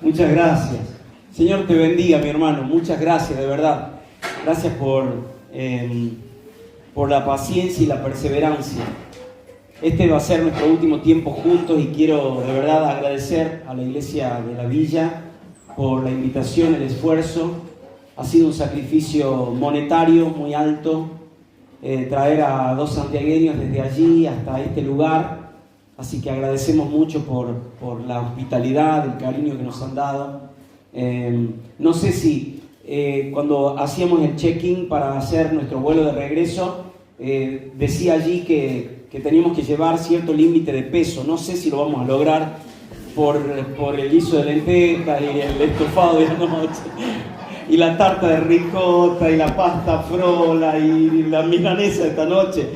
Muchas gracias. Señor te bendiga, mi hermano. Muchas gracias, de verdad. Gracias por la paciencia y la perseverancia. Este va a ser nuestro último tiempo juntos y quiero de verdad agradecer a la iglesia de la Villa por la invitación, el esfuerzo. Ha sido un sacrificio monetario muy alto, traer a 2 santiagueños desde allí hasta este lugar. Así que agradecemos mucho por la hospitalidad, el cariño que nos han dado. No sé si cuando hacíamos el check-in para hacer nuestro vuelo de regreso, decía allí que teníamos que llevar cierto límite de peso. No sé si lo vamos a lograr por el guiso de lentejas y el estofado de la noche, y la tarta de ricota y la pasta frola y la milanesa esta noche.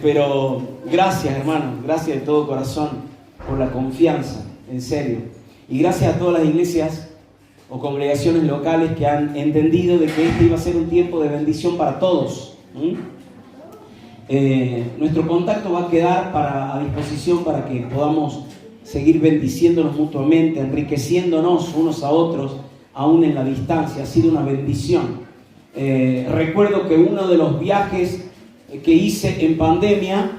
Pero gracias, hermano, gracias de todo corazón por la confianza, en serio. Y gracias a todas las iglesias o congregaciones locales que han entendido de que este iba a ser un tiempo de bendición para todos. Nuestro contacto va a quedar a disposición para que podamos seguir bendiciéndonos mutuamente, enriqueciéndonos unos a otros, aún en la distancia. Ha sido una bendición. Recuerdo que uno de los viajes que hice en pandemia,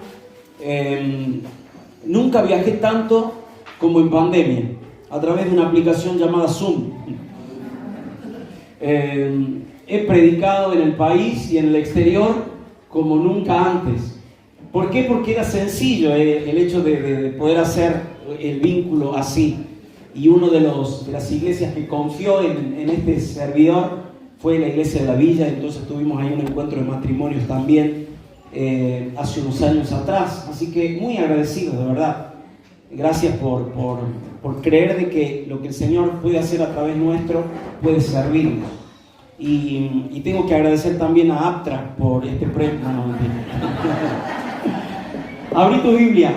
nunca viajé tanto como en pandemia, a través de una aplicación llamada Zoom. He predicado en el país y en el exterior como nunca antes. ¿Por qué? Porque era sencillo el hecho de poder hacer el vínculo así. Y uno de las iglesias que confió en este servidor fue la iglesia de la Villa. Entonces tuvimos ahí un encuentro de matrimonios también hace unos años atrás. Así que muy agradecidos, de verdad. Gracias por creer de que lo que el Señor puede hacer a través nuestro puede servirnos. Y tengo que agradecer también a Aptra por este premio. Abrí tu Biblia,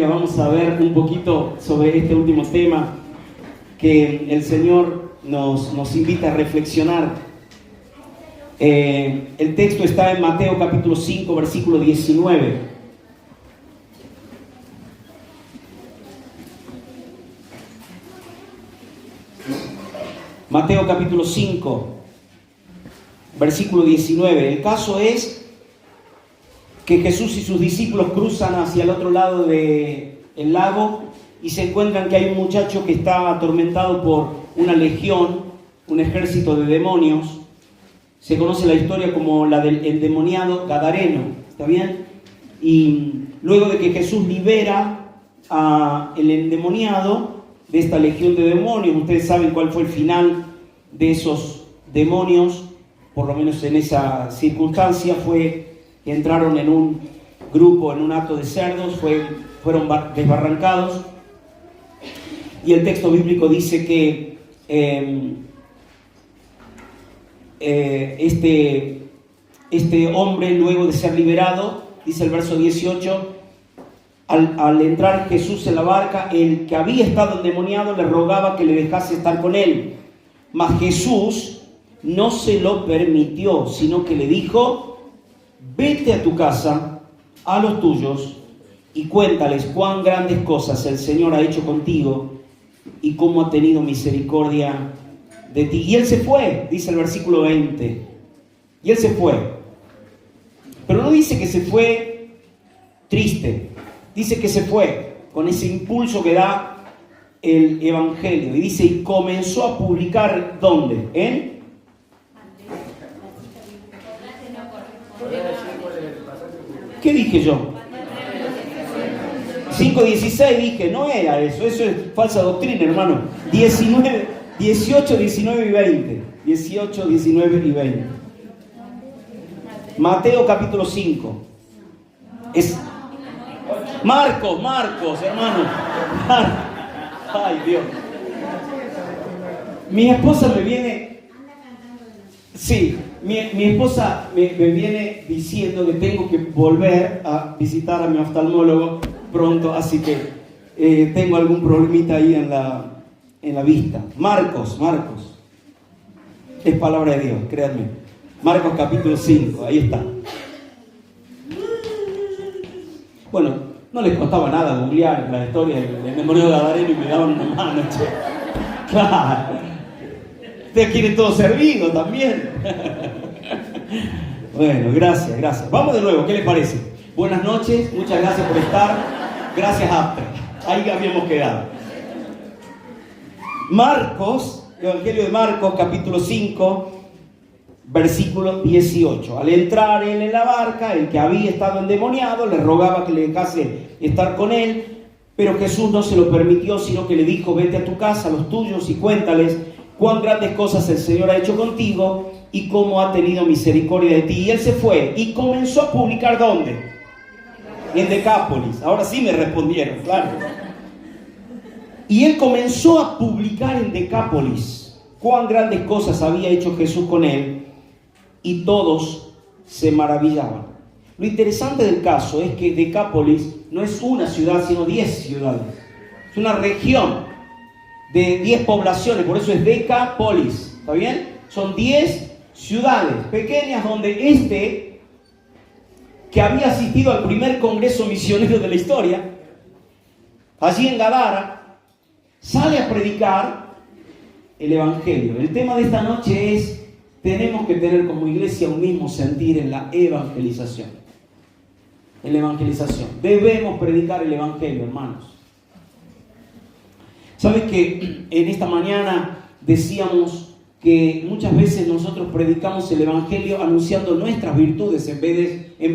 vamos a ver un poquito sobre este último tema que el Señor nos invita a reflexionar. El texto está en Mateo capítulo 5, versículo 19. Mateo capítulo 5, versículo 19. El caso es que Jesús y sus discípulos cruzan hacia el otro lado del lago y se encuentran que hay un muchacho que está atormentado por una legión, un ejército de demonios. Se conoce la historia como la del endemoniado gadareno, ¿está bien? Y luego de que Jesús libera al endemoniado de esta legión de demonios, ustedes saben cuál fue el final de esos demonios, por lo menos en esa circunstancia, fue que entraron en un grupo, en un hato de cerdos, fueron desbarrancados, y el texto bíblico dice que este hombre, luego de ser liberado, dice el verso 18, al entrar Jesús en la barca, el que había estado endemoniado le rogaba que le dejase estar con él. Mas Jesús no se lo permitió, sino que le dijo: vete a tu casa, a los tuyos, y cuéntales cuán grandes cosas el Señor ha hecho contigo y cómo ha tenido misericordia de ti. Y él se fue, dice el versículo 20. Y él se fue. Pero no dice que se fue triste. Dice que se fue con ese impulso que da el Evangelio. Y dice, y comenzó a publicar, ¿dónde? ¿Qué dije yo? 5:16 dije, no era eso es falsa doctrina, hermano. 18, 19 y 20. 18, 19 y 20. Mateo capítulo 5. Es Marcos, hermano. Ay, Dios. Mi esposa me viene... Sí, mi esposa me viene diciendo que tengo que volver a visitar a mi oftalmólogo pronto, así que tengo algún problemita ahí en la vista. Marcos. Es palabra de Dios, créanme. Marcos capítulo 5, ahí está. Bueno, no les costaba nada googlear la historia del endemoniado gadareno y me daban una mano, che. Claro. Ustedes quieren todo servido también. Bueno, gracias. Vamos de nuevo, ¿qué les parece? Buenas noches, muchas gracias por estar. Gracias, Aptra. Ahí habíamos quedado. Marcos, Evangelio de Marcos, capítulo 5, versículo 18. Al entrar él en la barca, el que había estado endemoniado le rogaba que le dejase estar con él, pero Jesús no se lo permitió, sino que le dijo: vete a tu casa, a los tuyos, y cuéntales cuán grandes cosas el Señor ha hecho contigo y cómo ha tenido misericordia de ti. Y él se fue y comenzó a publicar, ¿dónde? En Decápolis. Ahora sí me respondieron, claro. Y él comenzó a publicar en Decápolis cuán grandes cosas había hecho Jesús con él, y todos se maravillaban. Lo interesante del caso es que Decápolis no es una ciudad, sino 10 ciudades. Es una región de 10 poblaciones, por eso es Decápolis, ¿está bien? Son 10 ciudades pequeñas donde que había asistido al primer congreso misionero de la historia, allí en Gadara, sale a predicar el Evangelio. El tema de esta noche es: tenemos que tener como iglesia un mismo sentir en la evangelización. En la evangelización. Debemos predicar el Evangelio, hermanos. ¿Sabes que en esta mañana decíamos que muchas veces nosotros predicamos el Evangelio anunciando nuestras virtudes en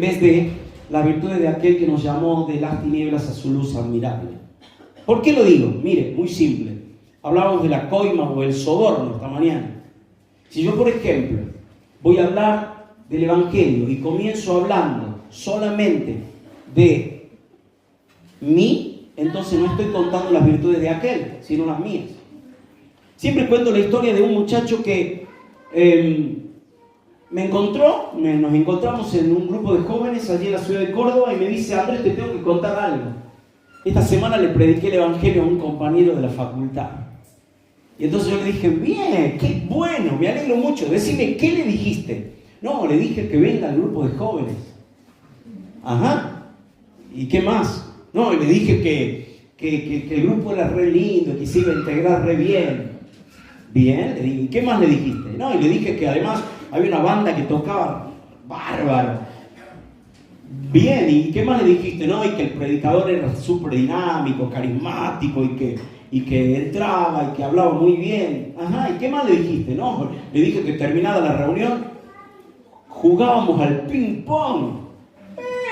vez de las virtudes de aquel que nos llamó de las tinieblas a su luz admirable? ¿Por qué lo digo? Mire, muy simple. Hablábamos de la coima o el soborno esta mañana. Si yo, por ejemplo, voy a hablar del Evangelio y comienzo hablando solamente de mí, entonces no estoy contando las virtudes de aquel, sino las mías. Siempre cuento la historia de un muchacho que nos encontramos en un grupo de jóvenes allí en la ciudad de Córdoba, y me dice: Andrés, te tengo que contar algo. Esta semana le prediqué el Evangelio a un compañero de la facultad. Y entonces yo le dije: bien, qué bueno, me alegro mucho. Decime, ¿qué le dijiste? No, le dije que venga al grupo de jóvenes. Ajá. ¿Y qué más? No, le dije que el grupo era re lindo, que se iba a integrar re bien. Bien, le dije: ¿qué más le dijiste? No, y le dije que además había una banda que tocaba bárbaro. Bien, ¿y qué más le dijiste? No, y que el predicador era súper dinámico, carismático, y que entraba y que hablaba muy bien. Ajá, ¿y qué más le dijiste? No, le dije que terminada la reunión jugábamos al ping pong.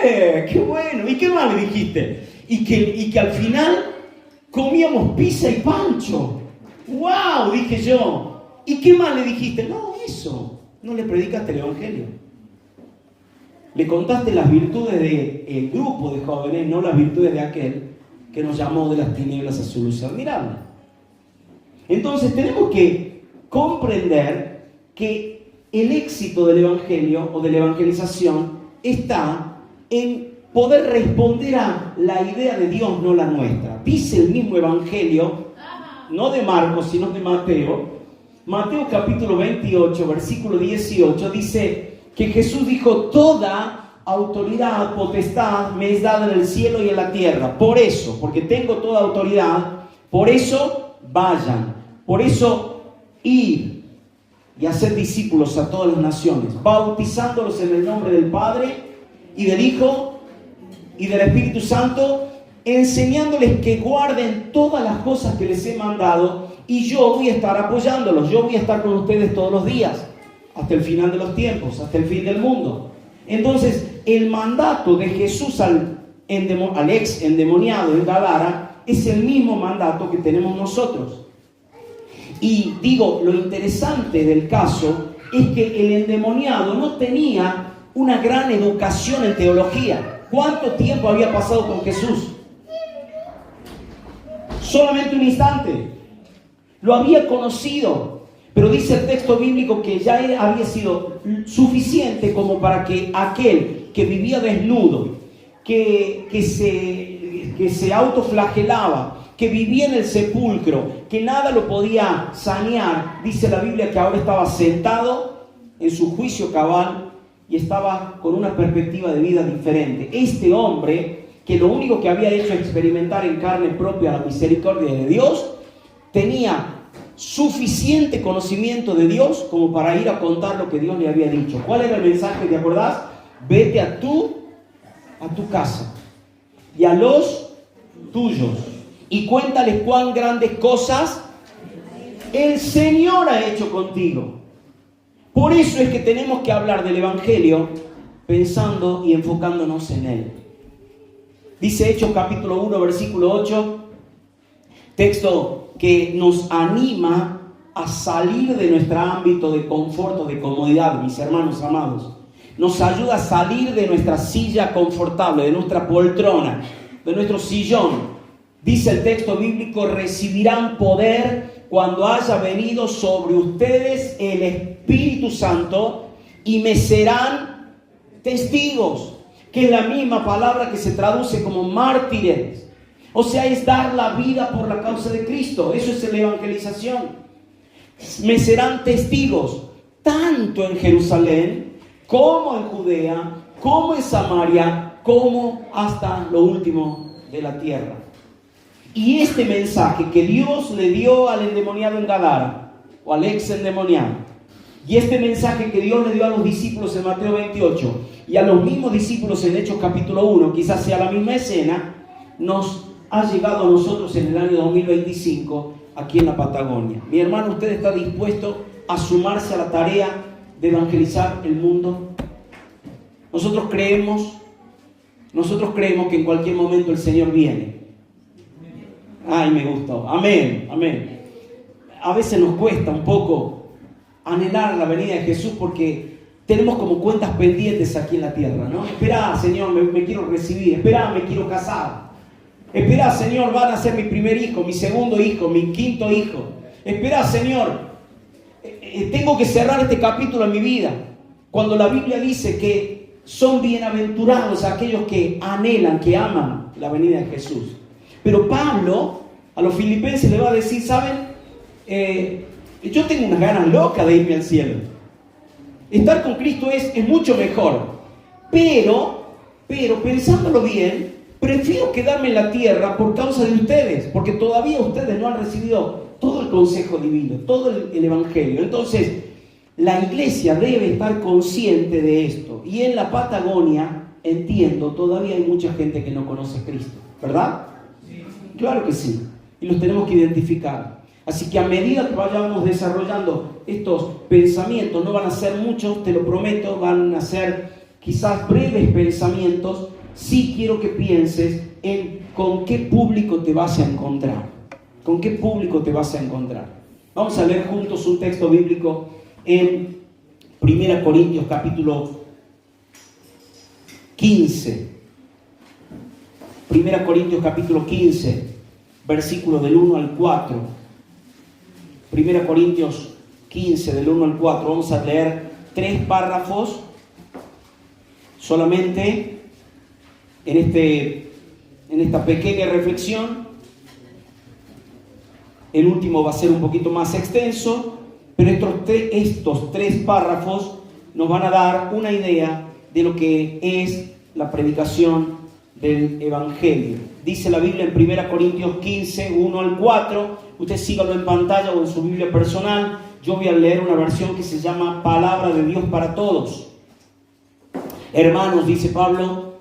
¡Qué bueno! ¿Y qué más le dijiste? Y que al final comíamos pizza y pancho. ¡Wow! Dije yo. ¿Y qué más le dijiste? No, eso. No le predicaste el Evangelio. Le contaste las virtudes del grupo de jóvenes, no las virtudes de aquel que nos llamó de las tinieblas a su luz admirable. Entonces tenemos que comprender que el éxito del Evangelio o de la evangelización está en poder responder a la idea de Dios, no la nuestra. Dice el mismo Evangelio, no de Marcos, sino de Mateo. Mateo capítulo 28, versículo 18, dice que Jesús dijo: toda autoridad, potestad me es dada en el cielo y en la tierra. Por eso, porque tengo toda autoridad, por eso vayan, por eso ir y hacer discípulos a todas las naciones, bautizándolos en el nombre del Padre y del Hijo y del Espíritu Santo, enseñándoles que guarden todas las cosas que les he mandado, y yo voy a estar apoyándolos, yo voy a estar con ustedes todos los días, hasta el final de los tiempos, hasta el fin del mundo. Entonces, el mandato de Jesús al ex endemoniado en Gadara es el mismo mandato que tenemos nosotros. Y digo, lo interesante del caso es que el endemoniado no tenía una gran educación en teología. ¿Cuánto tiempo había pasado con Jesús? Solamente un instante. Lo había conocido, pero dice el texto bíblico que ya había sido suficiente como para que aquel que vivía desnudo, que se autoflagelaba, que vivía en el sepulcro, que nada lo podía sanear, dice la Biblia que ahora estaba sentado en su juicio cabal y estaba con una perspectiva de vida diferente. Este hombre que lo único que había hecho experimentar en carne propia la misericordia de Dios, tenía suficiente conocimiento de Dios como para ir a contar lo que Dios le había dicho. ¿Cuál era el mensaje? ¿Te acordás? Vete a tu casa y a los tuyos y cuéntales cuán grandes cosas el Señor ha hecho contigo. Por eso es que tenemos que hablar del Evangelio pensando y enfocándonos en Él. Dice Hechos capítulo 1, versículo 8, texto que nos anima a salir de nuestro ámbito de confort o de comodidad, mis hermanos amados. Nos ayuda a salir de nuestra silla confortable, de nuestra poltrona, de nuestro sillón. Dice el texto bíblico: recibirán poder cuando haya venido sobre ustedes el Espíritu Santo y me serán testigos, que es la misma palabra que se traduce como mártires. O sea, es dar la vida por la causa de Cristo. Eso es la evangelización. Me serán testigos, tanto en Jerusalén, como en Judea, como en Samaria, como hasta lo último de la tierra. Y este mensaje que Dios le dio al endemoniado en Gadara, o al ex endemoniado, y este mensaje que Dios le dio a los discípulos en Mateo 28, y a los mismos discípulos en Hechos capítulo 1, quizás sea la misma escena, nos ha llegado a nosotros en el año 2025, aquí en la Patagonia. Mi hermano, ¿usted está dispuesto a sumarse a la tarea de evangelizar el mundo? Nosotros creemos que en cualquier momento el Señor viene. Ay, me gustó. Amén, amén. A veces nos cuesta un poco anhelar la venida de Jesús porque tenemos como cuentas pendientes aquí en la tierra, ¿no? Esperá, Señor, me quiero recibir. Esperá, me quiero casar. Esperá, Señor, van a ser mi primer hijo, mi segundo hijo, mi quinto hijo. Esperá, Señor, tengo que cerrar este capítulo en mi vida. Cuando la Biblia dice que son bienaventurados aquellos que anhelan, que aman la venida de Jesús. Pero Pablo a los filipenses le va a decir, ¿saben? Yo tengo unas ganas locas de irme al cielo. Estar con Cristo es mucho mejor. Pero pensándolo bien, prefiero quedarme en la tierra por causa de ustedes, porque todavía ustedes no han recibido todo el consejo divino, todo el evangelio. Entonces, la iglesia debe estar consciente de esto. Y en la Patagonia, entiendo, todavía hay mucha gente que no conoce a Cristo, ¿verdad? Claro que sí, y los tenemos que identificar. Así que a medida que vayamos desarrollando estos pensamientos, no van a ser muchos, te lo prometo, van a ser quizás breves pensamientos. Sí quiero que pienses en con qué público te vas a encontrar. ¿Con qué público te vas a encontrar? Vamos a leer juntos un texto bíblico en 1 Corintios capítulo 15. 1 Corintios capítulo 15, versículo del 1 al 4. 1 Corintios 15, del 1 al 4. Vamos a leer 3 párrafos solamente en esta pequeña reflexión. El último va a ser un poquito más extenso, pero estos 3 párrafos nos van a dar una idea de lo que es la predicación del Evangelio. Dice la Biblia en 1 Corintios 15, 1 al 4. Usted sígalo en pantalla o en su Biblia personal. Yo voy a leer una versión que se llama Palabra de Dios para Todos. Hermanos, dice Pablo,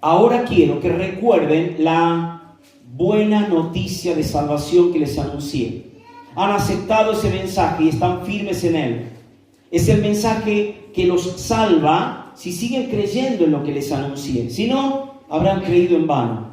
ahora quiero que recuerden la buena noticia de salvación que les anuncié. Han aceptado ese mensaje y están firmes en él. Es el mensaje que los salva si siguen creyendo en lo que les anuncié. Si no, habrán creído en vano.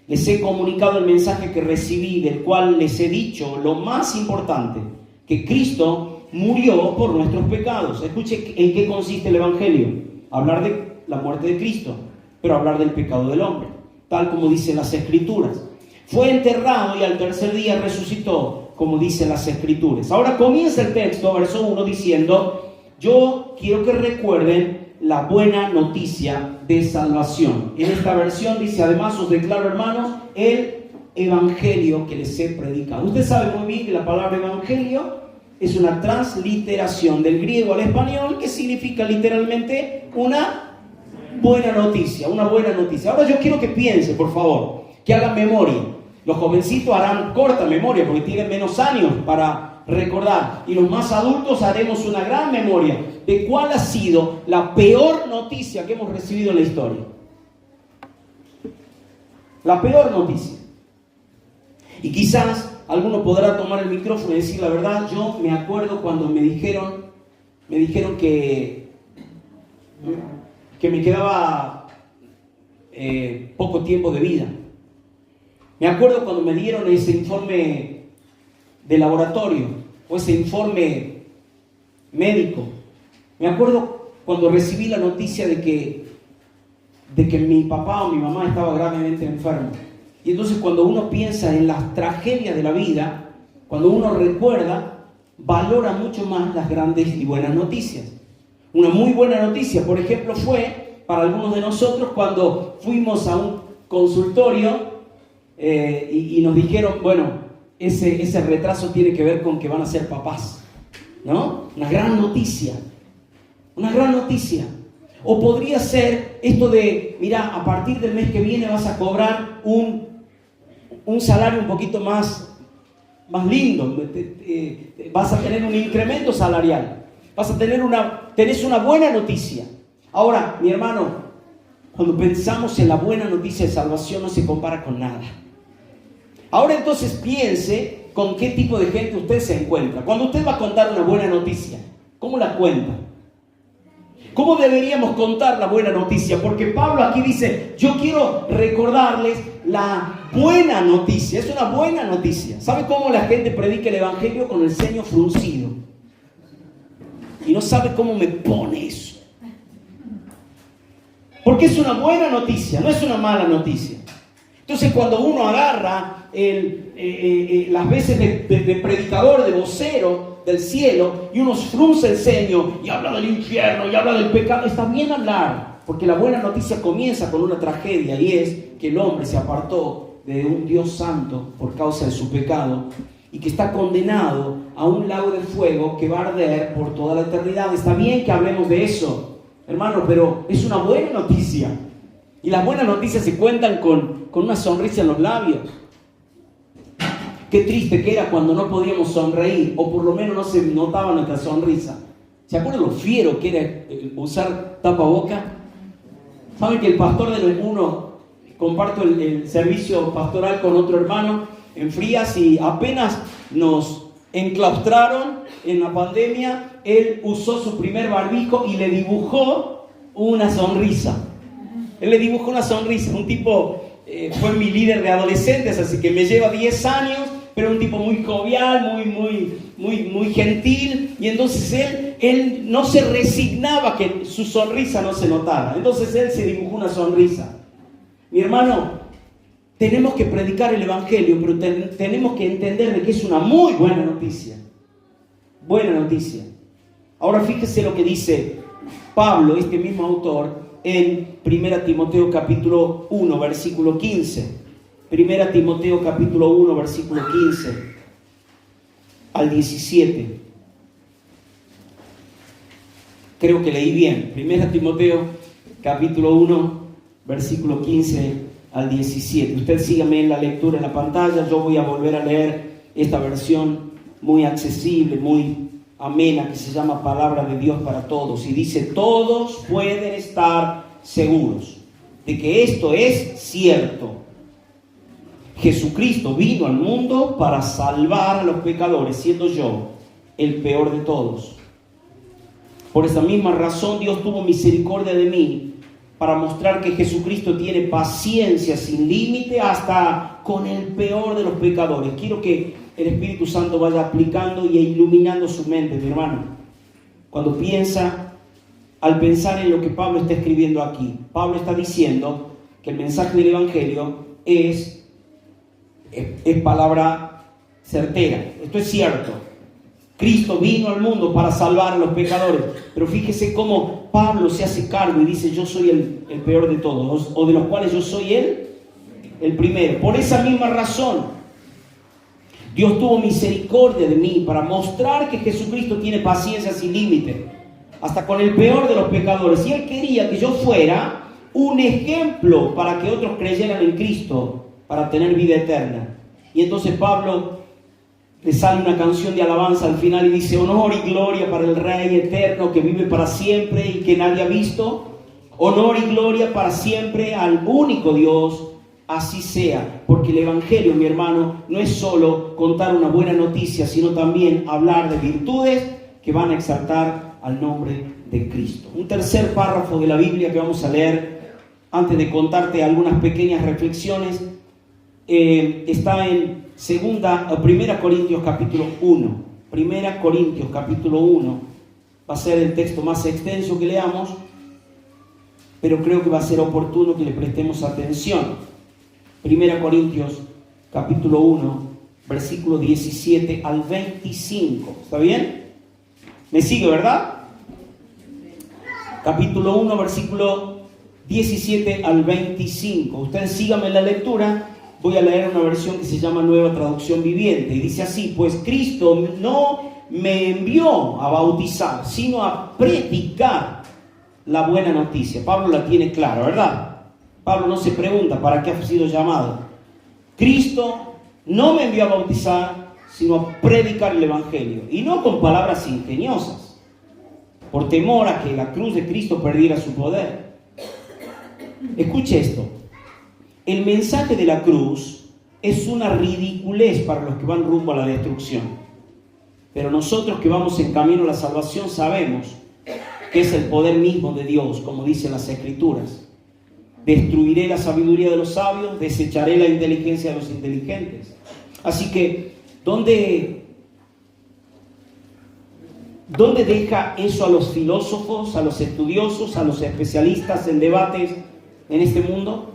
Les he comunicado el mensaje que recibí, del cual les he dicho lo más importante, que Cristo murió por nuestros pecados. Escuche en qué consiste el Evangelio. Hablar de la muerte de Cristo, pero hablar del pecado del hombre, tal como dicen las Escrituras. Fue enterrado y al tercer día resucitó, como dicen las Escrituras. Ahora comienza el texto, verso 1, diciendo: yo quiero que recuerden la buena noticia de salvación. En esta versión dice: además os declaro, hermanos, el evangelio que les he predicado. Usted sabe muy bien que la palabra evangelio es una transliteración del griego al español, que significa literalmente una buena noticia, una buena noticia. Ahora yo quiero que piense, por favor, que hagan memoria. Los jovencitos harán corta memoria porque tienen menos años para recordar. Y los más adultos haremos una gran memoria de cuál ha sido la peor noticia que hemos recibido en la historia. La peor noticia. Y quizás alguno podrá tomar el micrófono y decir la verdad. Yo me acuerdo cuando me dijeron que me quedaba poco tiempo de vida. Me acuerdo cuando me dieron ese informe de laboratorio o ese informe médico. Me acuerdo cuando recibí la noticia de que mi papá o mi mamá estaba gravemente enfermo. Y entonces cuando uno piensa en las tragedias de la vida, cuando uno recuerda, valora mucho más las grandes y buenas noticias. Una muy buena noticia, por ejemplo, fue para algunos de nosotros cuando fuimos a un consultorio y nos dijeron, bueno, ese retraso tiene que ver con que van a ser papás, ¿no? Una gran noticia, una gran noticia. O podría ser esto de, mira, a partir del mes que viene vas a cobrar un salario un poquito más lindo, vas a tener un incremento salarial, tenés una buena noticia. Ahora, mi hermano, cuando pensamos en la buena noticia de salvación no se compara con nada. Ahora entonces piense con qué tipo de gente usted se encuentra. Cuando usted va a contar una buena noticia, ¿cómo la cuenta? ¿Cómo deberíamos contar la buena noticia? Porque Pablo aquí dice, yo quiero recordarles la buena noticia. Es una buena noticia. ¿Sabe cómo la gente predica el evangelio? Con el ceño fruncido. Y no sabe cómo me pone eso. Porque es una buena noticia, no es una mala noticia. Entonces cuando uno agarra las veces de predicador, de vocero del cielo, y uno frunce el ceño y habla del infierno y habla del pecado, está bien hablar, porque la buena noticia comienza con una tragedia, y es que el hombre se apartó de un Dios santo por causa de su pecado y que está condenado a un lago de fuego que va a arder por toda la eternidad. Está bien que hablemos de eso, hermano, pero es una buena noticia. Y las buenas noticias se cuentan con una sonrisa en los labios. Qué triste que era cuando no podíamos sonreír, o por lo menos no se notaba nuestra sonrisa. ¿Se acuerdan lo fiero que era usar tapaboca? ¿Saben que el pastor de uno, comparto el servicio pastoral con otro hermano en Frías, y apenas nos enclaustraron en la pandemia, él usó su primer barbijo y le dibujó una sonrisa. Él le dibujó una sonrisa. Un tipo, fue mi líder de adolescentes, así que me lleva 10 años, pero un tipo muy jovial, muy gentil. Y entonces él no se resignaba que su sonrisa no se notara. Entonces él se dibujó una sonrisa. Mi hermano, tenemos que predicar el evangelio, pero tenemos que entender de que es una muy buena noticia. Buena noticia. Ahora fíjese lo que dice Pablo, este mismo autor, en 1 Timoteo capítulo 1, versículo 15. 1 Timoteo capítulo 1, versículo 15 al 17. Creo que leí bien. 1 Timoteo capítulo 1, versículo 15 al 17. Usted sígame en la lectura en la pantalla. Yo voy a volver a leer esta versión muy accesible, muy amena, que se llama Palabra de Dios para Todos. Y dice, todos pueden estar seguros de que esto es cierto. Jesucristo vino al mundo para salvar a los pecadores, siendo yo el peor de todos. Por esa misma razón Dios tuvo misericordia de mí, para mostrar que Jesucristo tiene paciencia sin límite hasta con el peor de los pecadores. Quiero que el Espíritu Santo vaya aplicando y iluminando su mente, mi hermano. Cuando al pensar en lo que Pablo está escribiendo aquí, Pablo está diciendo que el mensaje del Evangelio es palabra certera. Esto es cierto. Cristo vino al mundo para salvar a los pecadores. Pero fíjese cómo Pablo se hace cargo y dice, yo soy el peor de todos, o de los cuales yo soy el primero. Por esa misma razón, Dios tuvo misericordia de mí para mostrar que Jesucristo tiene paciencia sin límite, hasta con el peor de los pecadores. Y Él quería que yo fuera un ejemplo para que otros creyeran en Cristo, para tener vida eterna. Y entonces Pablo le sale una canción de alabanza al final y dice: honor y gloria para el Rey eterno que vive para siempre y que nadie ha visto. Honor y gloria para siempre al único Dios. Así sea, porque el Evangelio, mi hermano, no es solo contar una buena noticia, sino también hablar de virtudes que van a exaltar al nombre de Cristo. Un tercer párrafo de la Biblia que vamos a leer antes de contarte algunas pequeñas reflexiones está en 1 Corintios capítulo 1. 1 Corintios capítulo 1 va a ser el texto más extenso que leamos, pero creo que va a ser oportuno que le prestemos atención. 1 Corintios capítulo 1, versículo 17 al 25. ¿Está bien? ¿Me sigue, verdad? Capítulo 1, versículo 17 al 25. Ustedes síganme en la lectura. Voy a leer una versión que se llama Nueva Traducción Viviente. Y dice así: pues Cristo no me envió a bautizar, sino a predicar la buena noticia. Pablo la tiene clara, ¿verdad? Pablo no se pregunta para qué ha sido llamado. Cristo no me envió a bautizar, sino a predicar el Evangelio. Y no con palabras ingeniosas, por temor a que la cruz de Cristo perdiera su poder. Escuche esto. El mensaje de la cruz es una ridiculez para los que van rumbo a la destrucción. Pero nosotros que vamos en camino a la salvación sabemos que es el poder mismo de Dios, como dicen las Escrituras. Destruiré la sabiduría de los sabios, desecharé la inteligencia de los inteligentes. Así que, ¿dónde deja eso a los filósofos, a los estudiosos, a los especialistas en debates en este mundo?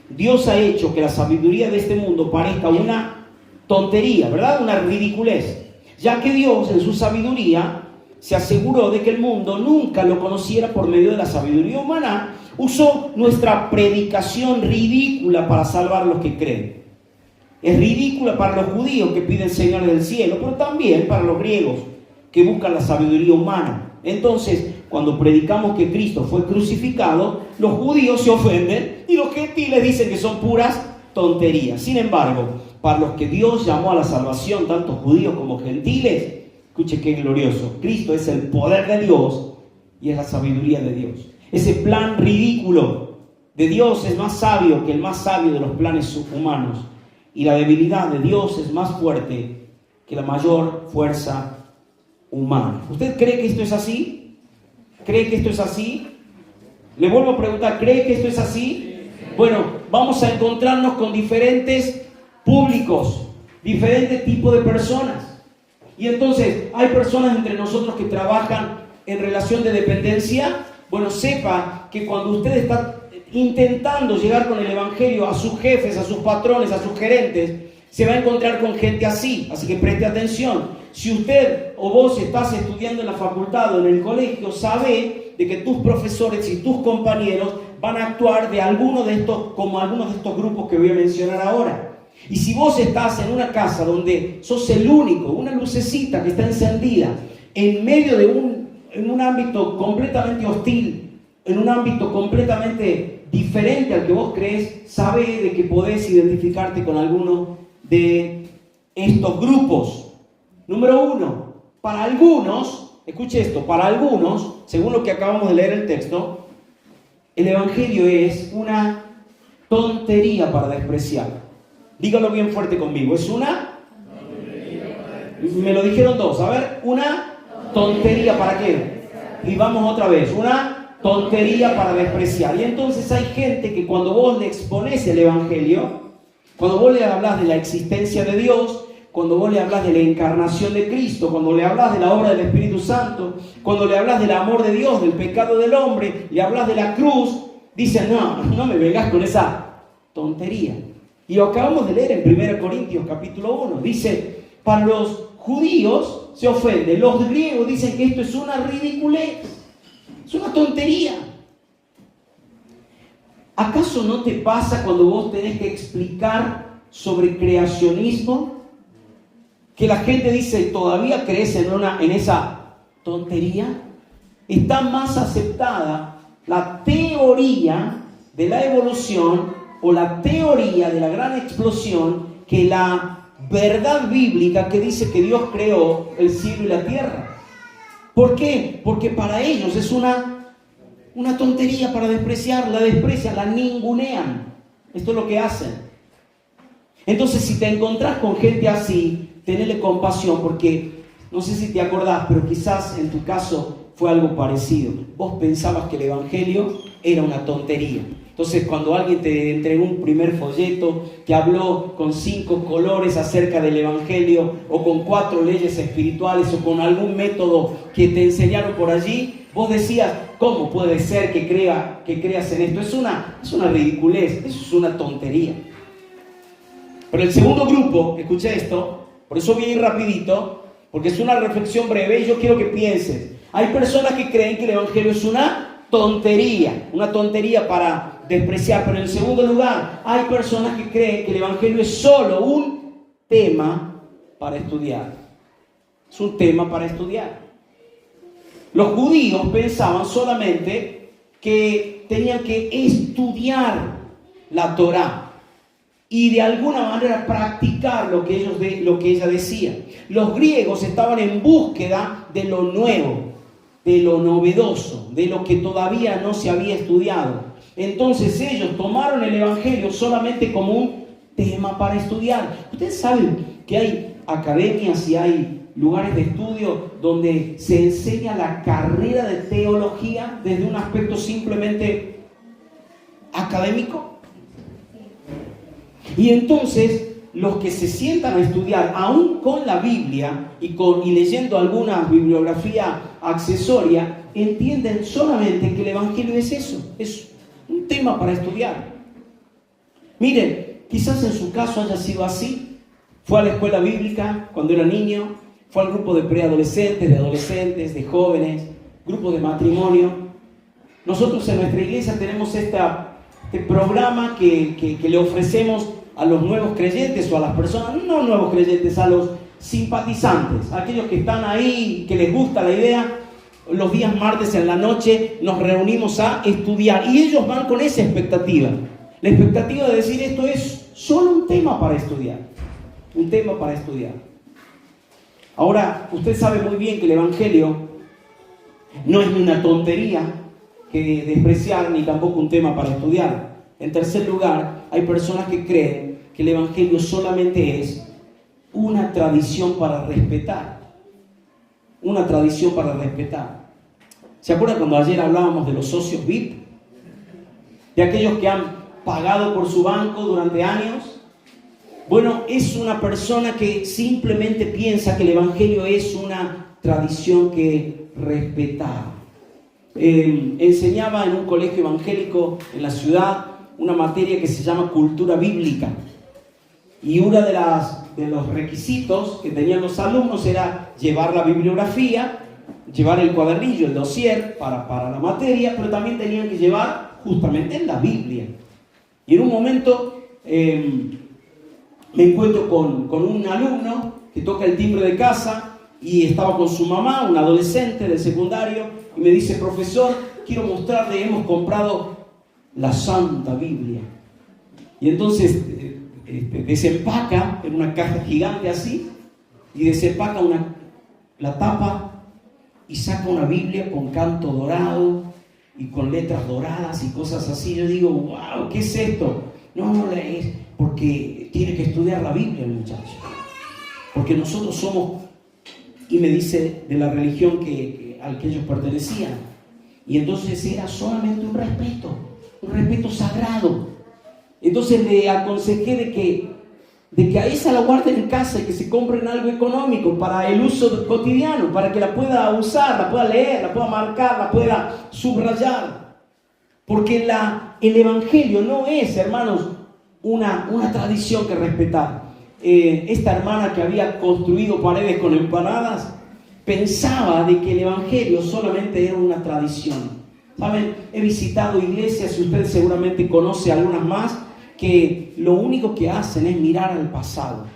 Dios ha hecho que la sabiduría de este mundo parezca una tontería, ¿verdad? Una ridiculez. Ya que Dios, en su sabiduría, se aseguró de que el mundo nunca lo conociera por medio de la sabiduría humana, usó nuestra predicación ridícula para salvar a los que creen. Es ridícula para los judíos que piden señales del cielo, pero también para los griegos que buscan la sabiduría humana. Entonces, cuando predicamos que Cristo fue crucificado, los judíos se ofenden y los gentiles dicen que son puras tonterías. Sin embargo, para los que Dios llamó a la salvación, tanto judíos como gentiles, escuche qué glorioso, Cristo es el poder de Dios y es la sabiduría de Dios. Ese plan ridículo de Dios es más sabio que el más sabio de los planes humanos. Y la debilidad de Dios es más fuerte que la mayor fuerza humana. ¿Usted cree que esto es así? ¿Cree que esto es así? Le vuelvo a preguntar, ¿cree que esto es así? Bueno, vamos a encontrarnos con diferentes públicos, diferentes tipos de personas. Y entonces, hay personas entre nosotros que trabajan en relación de dependencia. Bueno, sepa que cuando usted está intentando llegar con el Evangelio a sus jefes, a sus patrones, a sus gerentes, se va a encontrar con gente así. Así que preste atención. Si usted o vos estás estudiando en la facultad o en el colegio, sabe de que tus profesores y tus compañeros van a actuar de algunos de estos grupos que voy a mencionar ahora. Y si vos estás en una casa donde sos el único, una lucecita que está encendida, en medio de en un ámbito completamente hostil, en un ámbito completamente diferente al que vos crees, sabe de que podés identificarte con alguno de estos grupos. Número 1, para algunos, escuche esto, para algunos, según lo que acabamos de leer el texto, el Evangelio es una tontería para despreciar. Dígalo bien fuerte conmigo, es una tontería. Me lo dijeron dos, a ver, una tontería, ¿para qué? Y vamos otra vez, una tontería para despreciar. Y entonces hay gente que cuando vos le exponés el Evangelio, cuando vos le hablas de la existencia de Dios, cuando vos le hablas de la encarnación de Cristo, cuando le hablas de la obra del Espíritu Santo, cuando le hablas del amor de Dios, del pecado del hombre, le hablas de la cruz, dicen, no me vengas con esa tontería. Y lo acabamos de leer en 1 Corintios capítulo 1. Dice, para los judíos se ofende, los griegos dicen que esto es una ridiculez, es una tontería. ¿Acaso no te pasa cuando vos tenés que explicar sobre creacionismo que la gente dice, ¿todavía crees en esa tontería? Está más aceptada la teoría de la evolución o la teoría de la gran explosión que la verdad bíblica que dice que Dios creó el cielo y la tierra. ¿Por qué? Porque para ellos es una tontería para despreciar, la desprecian, la ningunean. Esto es lo que hacen. Entonces, si te encontrás con gente así, tenele compasión, porque no sé si te acordás, pero quizás en tu caso fue algo parecido. Vos pensabas que el evangelio era una tontería. Entonces, cuando alguien te entregó un primer folleto que habló con 5 colores acerca del evangelio, o con 4 leyes espirituales, o con algún método que te enseñaron por allí, vos decías, ¿cómo puede ser que creas en esto? Es una ridiculez, eso es una tontería. Pero el segundo grupo, escucha esto, por eso voy a ir rapidito, porque es una reflexión breve y yo quiero que pienses. Hay personas que creen que el evangelio es una tontería para despreciar, pero en segundo lugar, hay personas que creen que el evangelio es solo un tema para estudiar. Es un tema para estudiar. Los judíos pensaban solamente que tenían que estudiar la Torá y de alguna manera practicar lo que ella decía. Los griegos estaban en búsqueda de lo nuevo, de lo novedoso, de lo que todavía no se había estudiado. Entonces ellos tomaron el evangelio solamente como un tema para estudiar. Ustedes saben que hay academias y hay lugares de estudio donde se enseña la carrera de teología desde un aspecto simplemente académico. Y entonces los que se sientan a estudiar, aún con la Biblia y leyendo alguna bibliografía accesoria, entienden solamente que el evangelio es eso, es un tema para estudiar. Miren, quizás en su caso haya sido así. Fue a la escuela bíblica cuando era niño, fue al grupo de preadolescentes, de adolescentes, de jóvenes, grupo de matrimonio. Nosotros en nuestra iglesia tenemos este programa que le ofrecemos a los nuevos creyentes o a las personas, no nuevos creyentes, a los simpatizantes, a aquellos que están ahí, que les gusta la idea. Los días martes en la noche nos reunimos a estudiar y ellos van con esa expectativa. La expectativa de decir, esto es solo un tema para estudiar. Un tema para estudiar. Ahora, usted sabe muy bien que el evangelio no es ni una tontería que despreciar, ni tampoco un tema para estudiar. En tercer lugar, hay personas que creen que el evangelio solamente es una tradición para respetar. Una tradición para respetar. ¿Se acuerdan cuando ayer hablábamos de los socios VIP? De aquellos que han pagado por su banco durante años. Bueno, es una persona que simplemente piensa que el evangelio es una tradición que respetar. Enseñaba en un colegio evangélico en la ciudad una materia que se llama cultura bíblica. Y uno de los requisitos que tenían los alumnos era llevar la bibliografía, llevar el cuadernillo, el dossier para la materia, pero también tenían que llevar justamente la Biblia. Y en un momento me encuentro con un alumno que toca el timbre de casa y estaba con su mamá, un adolescente del secundario, y me dice, profesor, quiero mostrarle, hemos comprado la Santa Biblia. Y entonces desempaca en una caja gigante así, y desempaca la tapa y saca una Biblia con canto dorado y con letras doradas y cosas así. Yo digo, wow, ¿qué es esto? No, es porque tiene que estudiar la Biblia el muchacho, porque nosotros somos, y me dice de la religión al que ellos pertenecían, y entonces era solamente un respeto sagrado. Entonces le aconsejé de que a esa la guarden en casa y que se compren algo económico para el uso cotidiano, para que la pueda usar, la pueda leer, la pueda marcar, la pueda subrayar. Porque el evangelio no es, hermanos, una tradición que respetar. Esta hermana que había construido paredes con empanadas pensaba de que el evangelio solamente era una tradición. ¿Saben? He visitado iglesias, y usted seguramente conoce algunas más, que lo único que hacen es mirar al pasado.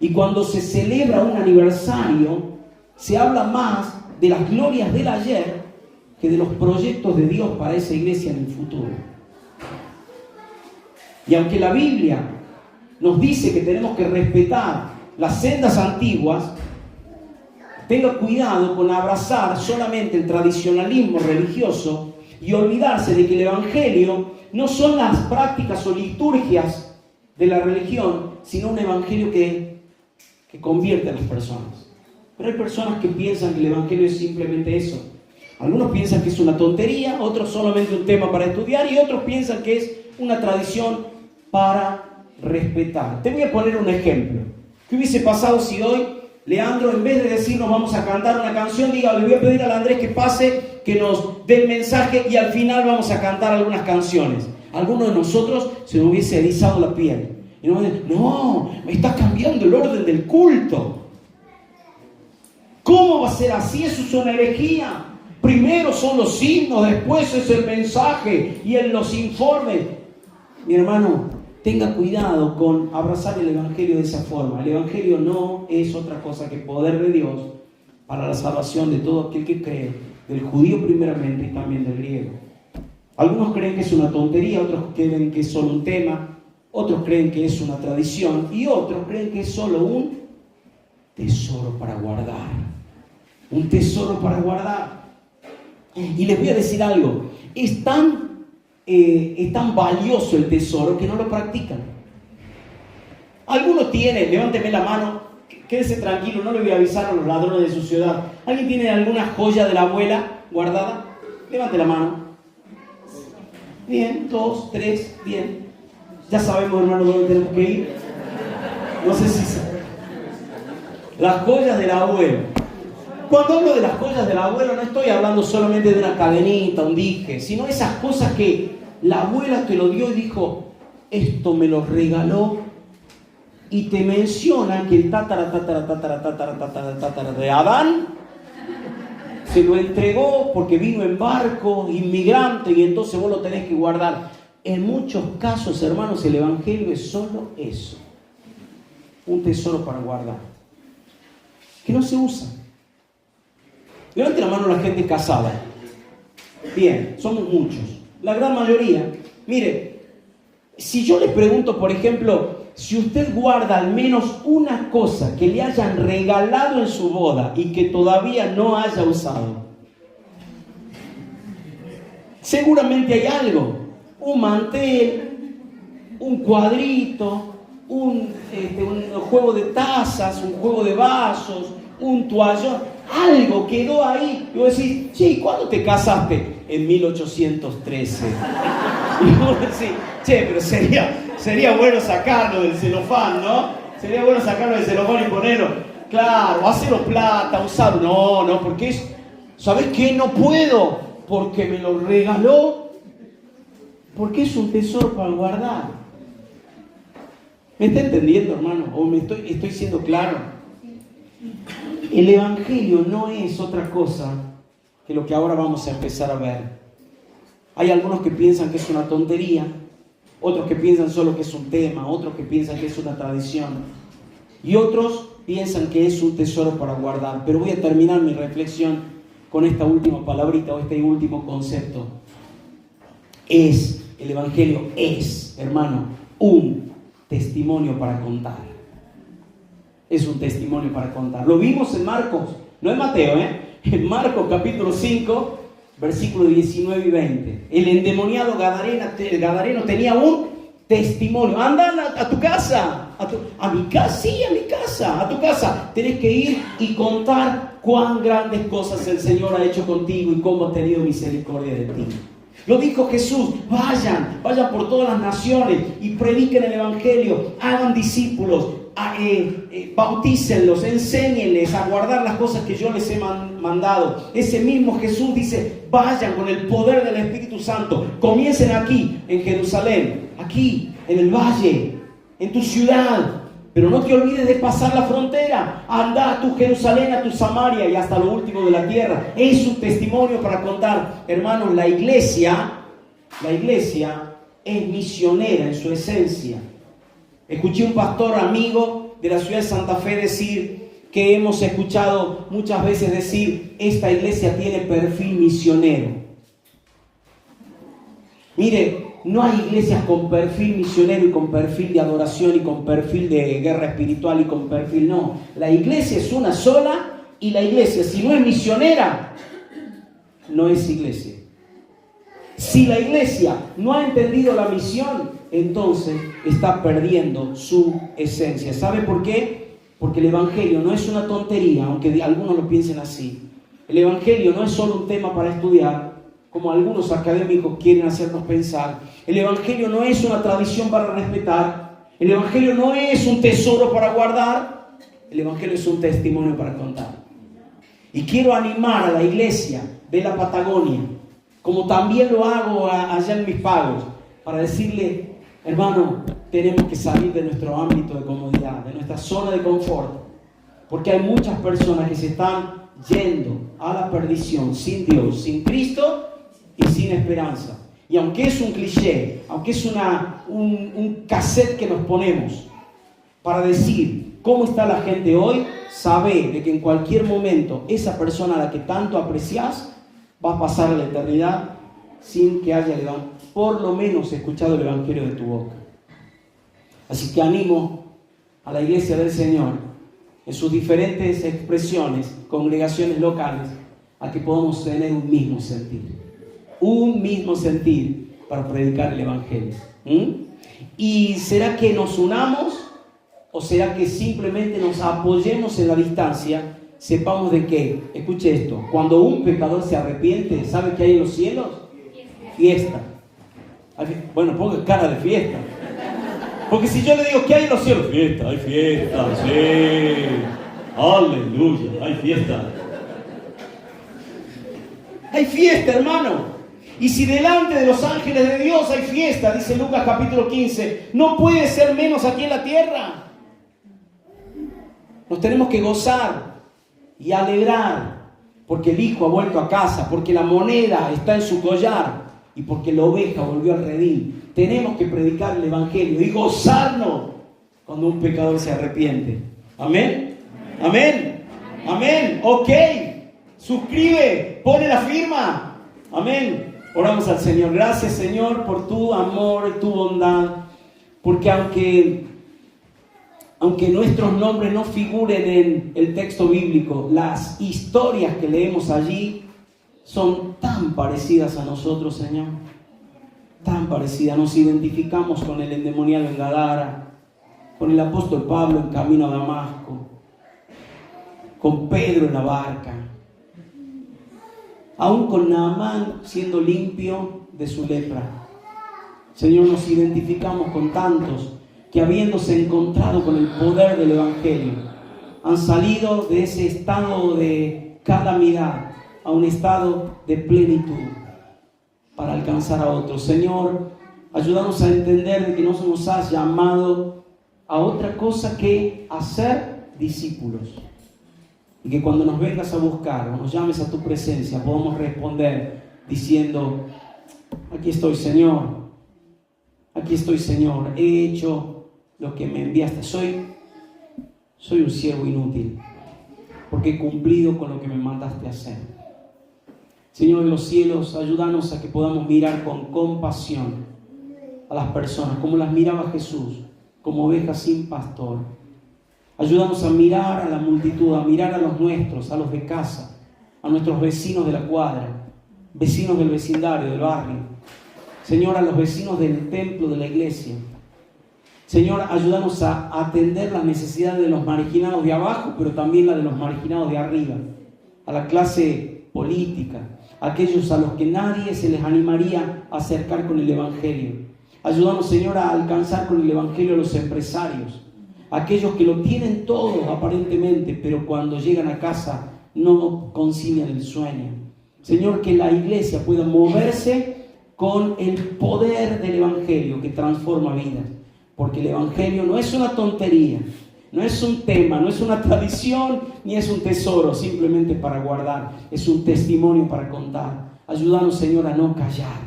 Y cuando se celebra un aniversario, se habla más de las glorias del ayer que de los proyectos de Dios para esa iglesia en el futuro. Y aunque la Biblia nos dice que tenemos que respetar las sendas antiguas, tenga cuidado con abrazar solamente el tradicionalismo religioso y olvidarse de que el Evangelio no son las prácticas o liturgias de la religión, sino un Evangelio que convierte a las personas. Pero hay personas que piensan que el Evangelio es simplemente eso. Algunos piensan que es una tontería, otros solamente un tema para estudiar y otros piensan que es una tradición para respetar. Te voy a poner un ejemplo. ¿Qué hubiese pasado si hoy Leandro, en vez de decirnos vamos a cantar una canción, diga, le voy a pedir al Andrés que pase, que nos dé el mensaje y al final vamos a cantar algunas canciones? Algunos de nosotros se nos hubiese erizado la piel. Y nos dicen, no, me está cambiando el orden del culto. ¿Cómo va a ser así? Eso es una herejía. Primero son los himnos, después es el mensaje y en los informes. Mi hermano, tenga cuidado con abrazar el Evangelio de esa forma. El Evangelio no es otra cosa que poder de Dios para la salvación de todo aquel que cree, del judío primeramente y también del griego. Algunos creen que es una tontería, otros creen que es solo un tema, otros creen que es una tradición y otros creen que es solo un tesoro para guardar. Un tesoro para guardar. Y les voy a decir algo, es tan valioso el tesoro que no lo practican. Alguno tiene, levánteme la mano, quédese tranquilo, no le voy a avisar a los ladrones de su ciudad. ¿Alguien tiene alguna joya de la abuela guardada? Levante la mano. Bien, 2, 3, bien. Ya sabemos, hermano, dónde tenemos que ir. No sé si... Las joyas del abuelo. Cuando hablo de las joyas del abuelo no estoy hablando solamente de una cadenita, un dije, sino esas cosas que la abuela te lo dio y dijo, esto me lo regaló, y te menciona que el tatara de Adán se lo entregó porque vino en barco, inmigrante, y entonces vos lo tenés que guardar. En muchos casos, hermanos, el Evangelio es solo eso, un tesoro para guardar, que no se usa. Levante la mano la gente casada. Bien, somos muchos. La gran mayoría. Mire, si yo le pregunto, por ejemplo, si usted guarda al menos una cosa que le hayan regalado en su boda y que todavía no haya usado, seguramente hay algo. Un mantel, un cuadrito, un juego de tazas, un juego de vasos, un toallón. Algo quedó ahí. Y vos decís, sí, ¿cuándo te casaste? En 1813. Y vos decís, pero sería bueno sacarlo del celofán, ¿no? Sería bueno sacarlo del celofán y ponerlo. Claro, hacerlo plata, usarlo. No, porque es... ¿Sabés qué? No puedo, porque me lo regaló. Porque es un tesoro para guardar. ¿Me está entendiendo, hermano? ¿O estoy siendo claro? El Evangelio no es otra cosa que lo que ahora vamos a empezar a ver. Hay algunos que piensan que es una tontería, otros que piensan solo que es un tema, otros que piensan que es una tradición y otros piensan que es un tesoro para guardar. Pero voy a terminar mi reflexión con esta última palabrita o este último concepto. El Evangelio es, hermano, un testimonio para contar. Es un testimonio para contar. Lo vimos en Marcos, no en Mateo, en Marcos capítulo 5, versículos 19 y 20. El endemoniado gadareno tenía un testimonio. Andan a tu casa, a mi casa, sí, a mi casa, a tu casa. Tenés que ir y contar cuán grandes cosas el Señor ha hecho contigo y cómo ha tenido misericordia de ti. Lo dijo Jesús, vayan por todas las naciones y prediquen el Evangelio, hagan discípulos, bautícenlos, enséñenles a guardar las cosas que yo les he mandado. Ese mismo Jesús dice, vayan con el poder del Espíritu Santo, comiencen aquí en Jerusalén, aquí en el valle, en tu ciudad, pero no te olvides de pasar la frontera, anda a tu Jerusalén, a tu Samaria y hasta lo último de la tierra. Es un testimonio para contar. Hermanos, la iglesia es misionera en su esencia. Escuché un pastor amigo de la ciudad de Santa Fe decir que hemos escuchado muchas veces decir, esta iglesia tiene perfil misionero. Mire, No hay iglesias con perfil misionero y con perfil de adoración y con perfil de guerra espiritual y con perfil, no. La iglesia es una sola y la iglesia, si no es misionera, no es iglesia. Si la iglesia no ha entendido la misión, entonces está perdiendo su esencia. ¿Sabe por qué? Porque el evangelio no es una tontería, aunque algunos lo piensen así. El evangelio no es solo un tema para estudiar, como algunos académicos quieren hacernos pensar. El evangelio no es una tradición para respetar. El evangelio no es un tesoro para guardar. El evangelio es un testimonio para contar. Y quiero animar a la iglesia de la Patagonia, como también lo hago allá en mis pagos, para decirle, hermano, tenemos que salir de nuestro ámbito de comodidad, de nuestra zona de confort, porque hay muchas personas que se están yendo a la perdición sin Dios, sin Cristo y sin esperanza. Y aunque es un cliché, aunque es un cassette que nos ponemos para decir cómo está la gente hoy, sabe de que en cualquier momento esa persona a la que tanto apreciás va a pasar la eternidad sin que haya por lo menos escuchado el evangelio de tu boca. Así que animo a la iglesia del Señor en sus diferentes expresiones, congregaciones locales, a que podamos tener un mismo sentir para predicar el evangelio. ¿Y será que nos unamos o será que simplemente nos apoyemos en la distancia? Sepamos de qué. Escuche esto. Cuando un pecador se arrepiente, ¿sabe qué hay en los cielos? Fiesta. Bueno, ponga cara de fiesta. Porque si yo le digo, ¿qué hay en los cielos? Fiesta, hay fiesta, sí. Aleluya, hay fiesta. Hay fiesta, hermano. Y si delante de los ángeles de Dios hay fiesta, dice Lucas capítulo 15, no puede ser menos aquí en la tierra. Nos tenemos que gozar y alegrar, porque el hijo ha vuelto a casa, porque la moneda está en su collar y porque la oveja volvió al redil. Tenemos que predicar el evangelio y gozarnos cuando un pecador se arrepiente. Amén. Amén. Amén. Ok. Suscribe, pone la firma. Amén. Oramos al Señor. Gracias, Señor, por tu amor y tu bondad, porque aunque nuestros nombres no figuren en el texto bíblico, las historias que leemos allí son tan parecidas a nosotros, Señor. Tan parecidas. Nos identificamos con el endemoniado en Gadara, con el apóstol Pablo en camino a Damasco, con Pedro en la barca, aún con Naamán siendo limpio de su lepra. Señor, nos identificamos con tantos que, habiéndose encontrado con el poder del evangelio, han salido de ese estado de calamidad a un estado de plenitud para alcanzar a otros. Señor, ayúdanos a entender de que no nos has llamado a otra cosa que a ser discípulos, y que cuando nos vengas a buscar o nos llames a tu presencia podamos responder diciendo: aquí estoy, Señor, aquí estoy, Señor, he hecho lo que me enviaste, soy un siervo inútil porque he cumplido con lo que me mandaste a hacer. Señor de los cielos, ayúdanos a que podamos mirar con compasión a las personas como las miraba Jesús, como ovejas sin pastor. Ayúdanos a mirar a la multitud, a mirar a los nuestros, a los de casa, a nuestros vecinos de la cuadra, vecinos del vecindario, del barrio. Señor, a los vecinos del templo, de la iglesia. Señor, ayúdanos a atender las necesidades de los marginados de abajo, pero también las de los marginados de arriba, a la clase política, a aquellos a los que nadie se les animaría a acercar con el evangelio. Ayúdanos, Señor, a alcanzar con el evangelio a los empresarios, aquellos que lo tienen todo aparentemente, pero cuando llegan a casa no concilian el sueño. Señor, que la iglesia pueda moverse con el poder del evangelio que transforma vidas, porque el evangelio no es una tontería, no es un tema, no es una tradición, ni es un tesoro simplemente para guardar, es un testimonio para contar. Ayúdanos, Señor, a no callar,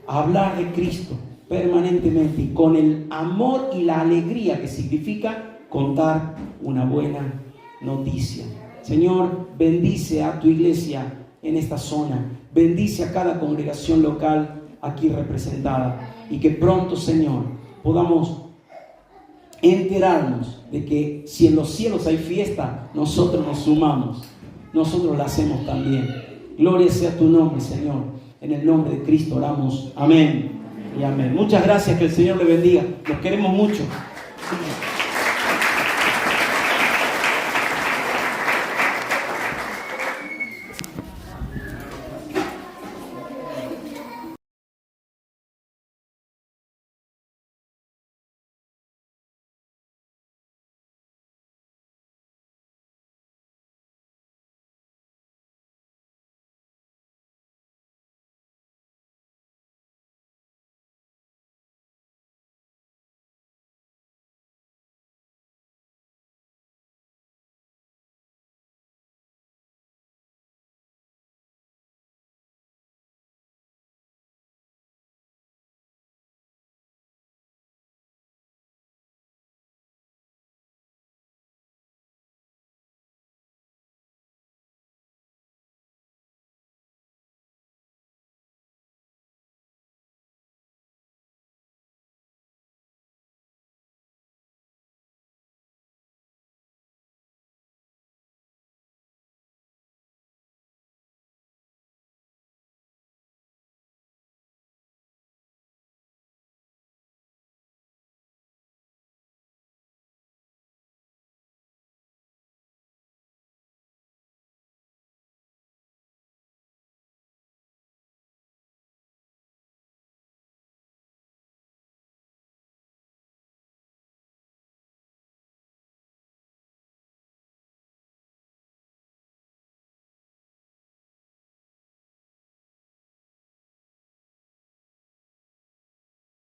a hablar de Cristo permanentemente y con el amor y la alegría que significa contar una buena noticia. Señor, bendice a tu iglesia en esta zona, bendice a cada congregación local aquí representada. Y que pronto, Señor, podamos enterarnos de que si en los cielos hay fiesta, nosotros nos sumamos, nosotros la hacemos también. Gloria sea tu nombre, Señor. En el nombre de Cristo oramos. Amén y amén. Muchas gracias, que el Señor le bendiga. Los queremos mucho.